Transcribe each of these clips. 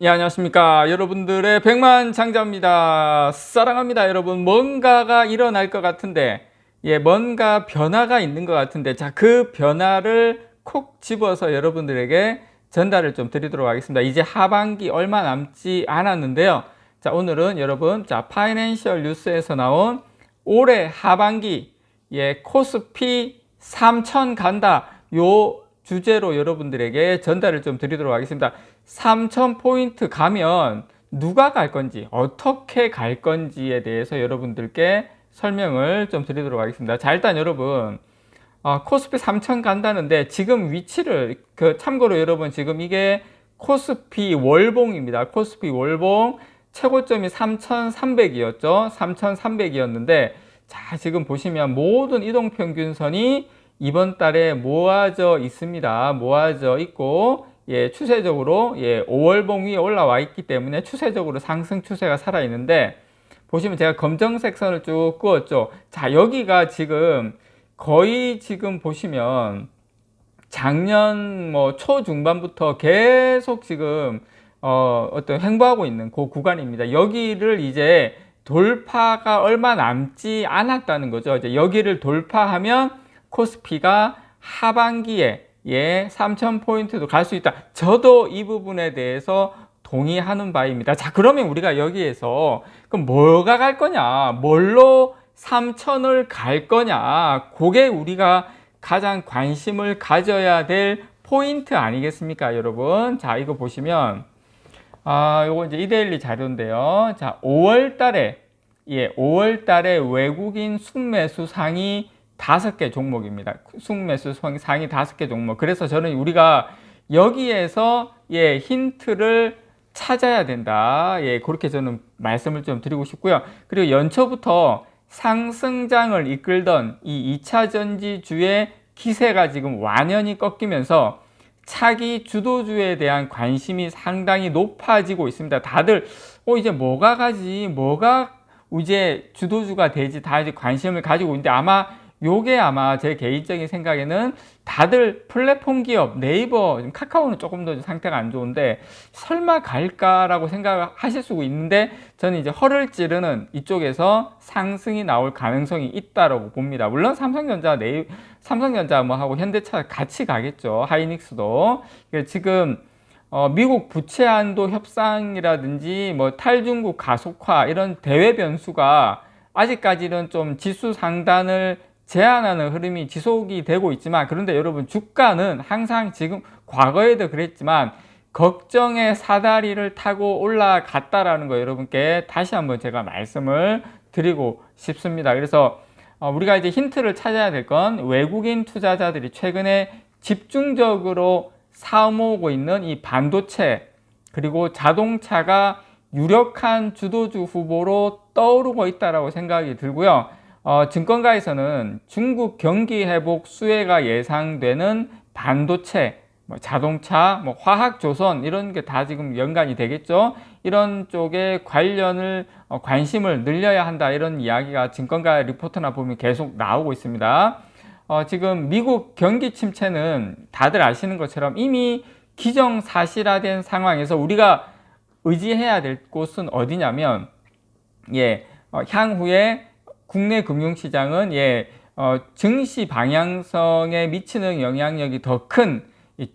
예, 안녕하십니까. 여러분들의 백만장자입니다. 사랑합니다. 여러분, 뭔가가 일어날 것 같은데, 뭔가 변화가 있는 것 같은데, 자, 그 변화를 콕 집어서 여러분들에게 전달을 좀 드리도록 하겠습니다. 이제 하반기 얼마 남지 않았는데요. 자, 오늘은 여러분, 자, 파이낸셜 뉴스에서 나온 올해 하반기, 코스피 3000 간다. 요 주제로 여러분들에게 전달을 좀 드리도록 하겠습니다. 3000포인트 가면 누가 갈 건지, 어떻게 갈 건지에 대해서 여러분들께 설명을 좀 드리도록 하겠습니다. 자, 일단 여러분, 코스피 3000 간다는데 지금 위치를, 참고로 여러분, 지금 이게 코스피 월봉입니다. 코스피 월봉 최고점이 3300이었죠. 3300이었는데, 자, 지금 보시면 모든 이동평균선이 이번 달에 모아져 있습니다. 모아져 있고, 추세적으로 5월봉 위에 올라와 있기 때문에 추세적으로 상승 추세가 살아 있는데, 보시면 제가 검정색 선을 쭉 그었죠. 자, 여기가 지금 거의 지금 보시면 작년 뭐 초중반부터 계속 지금 어떤 횡보하고 있는 그 구간입니다. 여기를 이제 돌파가 얼마 남지 않았다는 거죠. 이제 여기를 돌파하면 코스피가 하반기에 3000포인트도 갈 수 있다. 저도 이 부분에 대해서 동의하는 바입니다. 자, 그러면 우리가 여기에서 그럼 뭐가 갈 거냐? 뭘로 3000을 갈 거냐? 그게 우리가 가장 관심을 가져야 될 포인트 아니겠습니까, 여러분? 자, 이거 보시면 요거 이제 이데일리 자료인데요. 자, 5월 달에 5월 달에 외국인 순매수 상위 5개 종목입니다. 순매수 상위 5개 종목. 그래서 저는 우리가 여기에서 힌트를 찾아야 된다. 그렇게 저는 말씀을 좀 드리고 싶고요. 그리고 연초부터 상승장을 이끌던 이 2차 전지주의 기세가 지금 완연히 꺾이면서 차기 주도주에 대한 관심이 상당히 높아지고 있습니다. 다들 이제 뭐가 가지, 뭐가 이제 주도주가 되지, 다 이제 관심을 가지고 있는데, 요게 아마 제 개인적인 생각에는 다들 플랫폼 기업, 네이버, 카카오는 조금 더 상태가 안 좋은데 설마 갈까라고 생각하실 수 있는데, 저는 이제 허를 찌르는 이쪽에서 상승이 나올 가능성이 있다라고 봅니다. 물론 삼성전자 뭐 하고 현대차 같이 가겠죠. 하이닉스도. 지금 미국 부채 한도 협상이라든지 뭐 탈중국 가속화 이런 대외 변수가 아직까지는 좀 지수 상단을 제한하는 흐름이 지속이 되고 있지만, 그런데 여러분, 주가는 항상 지금 과거에도 그랬지만 걱정의 사다리를 타고 올라갔다라는 거 여러분께 다시 한번 제가 말씀을 드리고 싶습니다. 그래서 우리가 이제 힌트를 찾아야 될 건 외국인 투자자들이 최근에 집중적으로 사모으고 있는 이 반도체 그리고 자동차가 유력한 주도주 후보로 떠오르고 있다고 생각이 들고요. 증권가에서는 중국 경기 회복 수혜가 예상되는 반도체, 자동차, 화학조선 이런 게 다 지금 연관이 되겠죠. 이런 쪽에 관심을 늘려야 한다, 이런 이야기가 증권가 리포트나 보면 계속 나오고 있습니다. 지금 미국 경기 침체는 다들 아시는 것처럼 이미 기정사실화된 상황에서 우리가 의지해야 될 곳은 어디냐면, 향후에 국내 금융시장은 증시 방향성에 미치는 영향력이 더 큰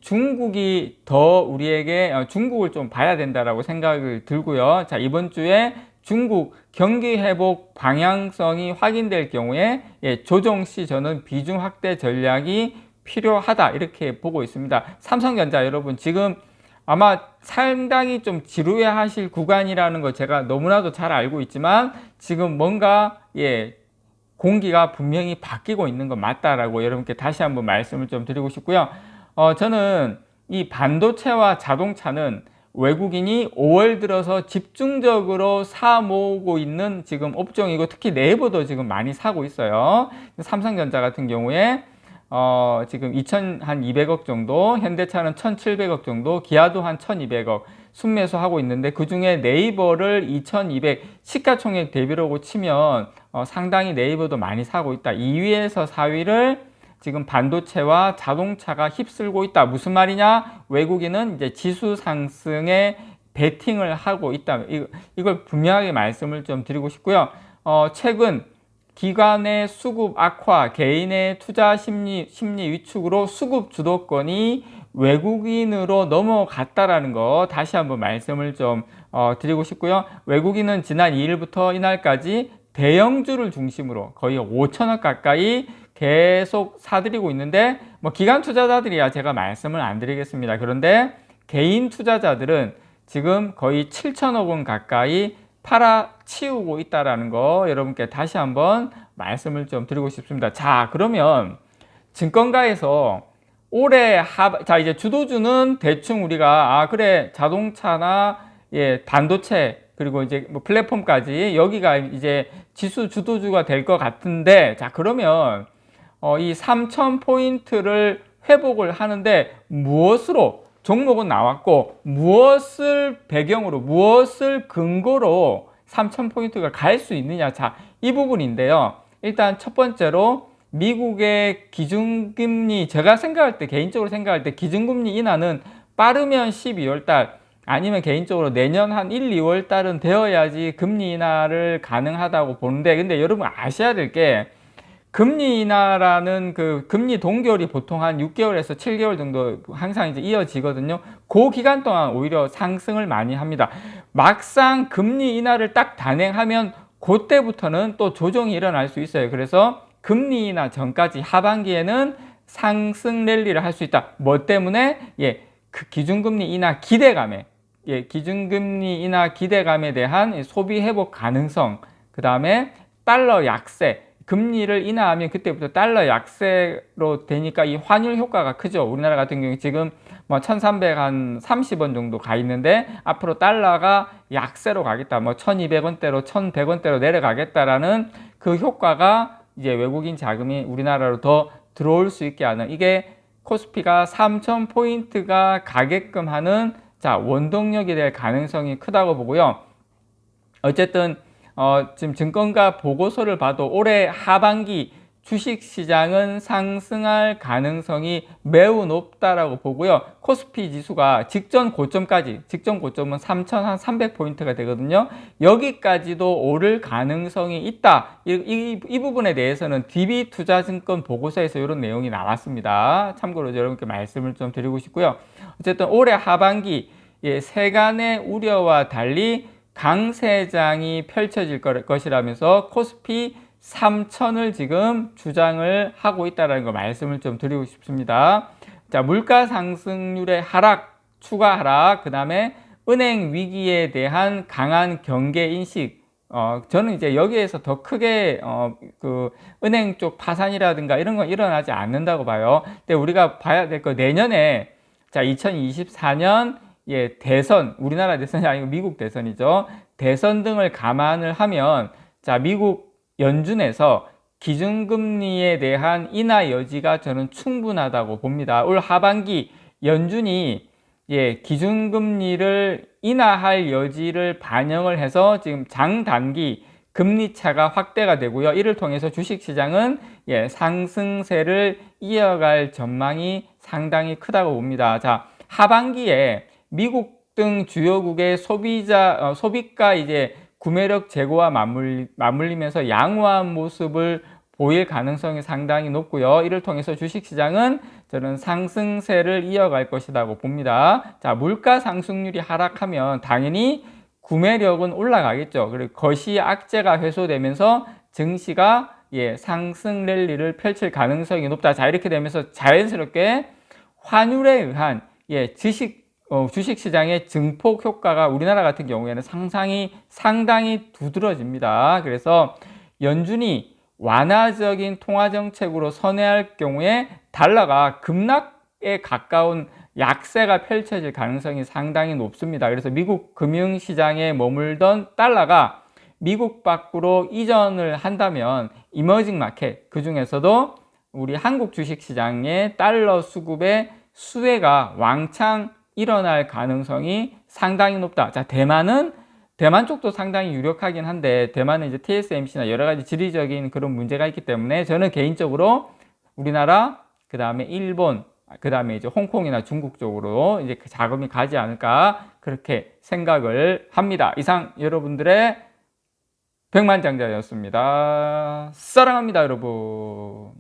중국이 더 우리에게 중국을 좀 봐야 된다라고 생각을 들고요. 자, 이번 주에 중국 경기 회복 방향성이 확인될 경우에 조정시 저는 비중 확대 전략이 필요하다, 이렇게 보고 있습니다. 삼성전자 여러분, 지금 아마 상당히 좀 지루해 하실 구간이라는 거 제가 너무나도 잘 알고 있지만, 지금 뭔가 공기가 분명히 바뀌고 있는 건 맞다라고 여러분께 다시 한번 말씀을 좀 드리고 싶고요. 저는 이 반도체와 자동차는 외국인이 5월 들어서 집중적으로 사 모으고 있는 지금 업종이고, 특히 네이버도 지금 많이 사고 있어요. 삼성전자 같은 경우에 지금 2,200억 정도, 현대차는 1,700억 정도, 기아도 한 1,200억 순매수하고 있는데, 그 중에 네이버를 2,200 시가총액 대비로 치면 상당히 네이버도 많이 사고 있다. 2위에서 4위를 지금 반도체와 자동차가 휩쓸고 있다. 무슨 말이냐? 외국인은 이제 지수 상승에 베팅을 하고 있다. 이걸 분명하게 말씀을 좀 드리고 싶고요. 최근 기관의 수급 악화, 개인의 투자 심리 위축으로 수급 주도권이 외국인으로 넘어갔다라는 거 다시 한번 말씀을 좀 드리고 싶고요. 외국인은 지난 2일부터 이날까지 대형주를 중심으로 거의 5천억 가까이 계속 사들이고 있는데, 뭐 기관 투자자들이야 제가 말씀을 안 드리겠습니다. 그런데 개인 투자자들은 지금 거의 7천억 원 가까이 팔아치우고 있다라는 거 여러분께 다시 한번 말씀을 좀 드리고 싶습니다. 자, 그러면 증권가에서 올해 자, 이제 주도주는 대충 우리가 그래, 자동차나 반도체 그리고 이제 뭐 플랫폼까지 여기가 이제 지수 주도주가 될 것 같은데, 자, 그러면 이 3,000포인트를 회복을 하는데 무엇으로, 종목은 나왔고 무엇을 배경으로, 무엇을 근거로 3,000포인트가 갈 수 있느냐. 자, 이 부분인데요. 일단 첫 번째로 미국의 기준금리, 제가 생각할 때, 개인적으로 생각할 때 기준금리 인하는 빠르면 12월 달, 아니면 개인적으로 내년 한 1, 2월 달은 되어야지 금리 인하를 가능하다고 보는데, 근데 여러분 아셔야 될 게, 금리 인하라는 그 금리 동결이 보통 한 6개월에서 7개월 정도 항상 이제 이어지거든요. 그 기간 동안 오히려 상승을 많이 합니다. 막상 금리 인하를 딱 단행하면 그때부터는 또 조정이 일어날 수 있어요. 그래서 금리 인하 전까지 하반기에는 상승 랠리를 할 수 있다. 뭐 때문에? 그 기준금리 인하 기대감에, 기준금리 인하 기대감에 대한 소비 회복 가능성, 그 다음에 달러 약세, 금리를 인하하면 그때부터 달러 약세로 되니까 이 환율 효과가 크죠. 우리나라 같은 경우 지금 뭐 1,330원 정도 가 있는데, 앞으로 달러가 약세로 가겠다, 뭐 1,200원대로 1,100원대로 내려가겠다라는 그 효과가 이제 외국인 자금이 우리나라로 더 들어올 수 있게 하는, 이게 코스피가 3,000포인트가 가게끔 하는, 자, 원동력이 될 가능성이 크다고 보고요. 어쨌든 지금 증권가 보고서를 봐도 올해 하반기 주식시장은 상승할 가능성이 매우 높다라고 보고요. 코스피 지수가 직전 고점까지, 직전 고점은 3,300포인트가 되거든요. 여기까지도 오를 가능성이 있다. 이 부분에 대해서는 DB투자증권 보고서에서 이런 내용이 나왔습니다. 참고로 여러분께 말씀을 좀 드리고 싶고요. 어쨌든 올해 하반기 세간의 우려와 달리 강세장이 펼쳐질 것이라면서 코스피 3,000을 지금 주장을 하고 있다는 거 말씀을 좀 드리고 싶습니다. 자, 물가 상승률의 하락, 추가 하락, 그 다음에 은행 위기에 대한 강한 경계 인식. 저는 이제 여기에서 더 크게 그 은행 쪽 파산이라든가 이런 건 일어나지 않는다고 봐요. 근데 우리가 봐야 될 거, 내년에, 자, 2024년 대선, 우리나라 대선이 아니고 미국 대선이죠. 대선 등을 감안을 하면, 자, 미국 연준에서 기준금리에 대한 인하 여지가 저는 충분하다고 봅니다. 올 하반기 연준이 기준금리를 인하할 여지를 반영을 해서 지금 장단기 금리차가 확대가 되고요. 이를 통해서 주식시장은 상승세를 이어갈 전망이 상당히 크다고 봅니다. 자, 하반기에 미국 등 주요국의 소비가 이제 구매력 제고와 맞물리면서 양호한 모습을 보일 가능성이 상당히 높고요. 이를 통해서 주식시장은 저는 상승세를 이어갈 것이라고 봅니다. 자, 물가 상승률이 하락하면 당연히 구매력은 올라가겠죠. 그리고 거시 악재가 해소되면서 증시가 상승 랠리를 펼칠 가능성이 높다. 자, 이렇게 되면서 자연스럽게 환율에 의한 주식시장의 증폭 효과가 우리나라 같은 경우에는 상당히 두드러집니다. 그래서 연준이 완화적인 통화정책으로 선회할 경우에 달러가 급락에 가까운 약세가 펼쳐질 가능성이 상당히 높습니다. 그래서 미국 금융시장에 머물던 달러가 미국 밖으로 이전을 한다면 이머징 마켓, 그 중에서도 우리 한국 주식시장의 달러 수급의 수혜가 왕창 일어날 가능성이 상당히 높다. 자, 대만 쪽도 상당히 유력하긴 한데, 대만은 이제 TSMC나 여러 가지 지리적인 그런 문제가 있기 때문에 저는 개인적으로 우리나라, 그 다음에 일본, 그 다음에 이제 홍콩이나 중국 쪽으로 이제 그 자금이 가지 않을까 그렇게 생각을 합니다. 이상 여러분들의 백만장자였습니다. 사랑합니다, 여러분.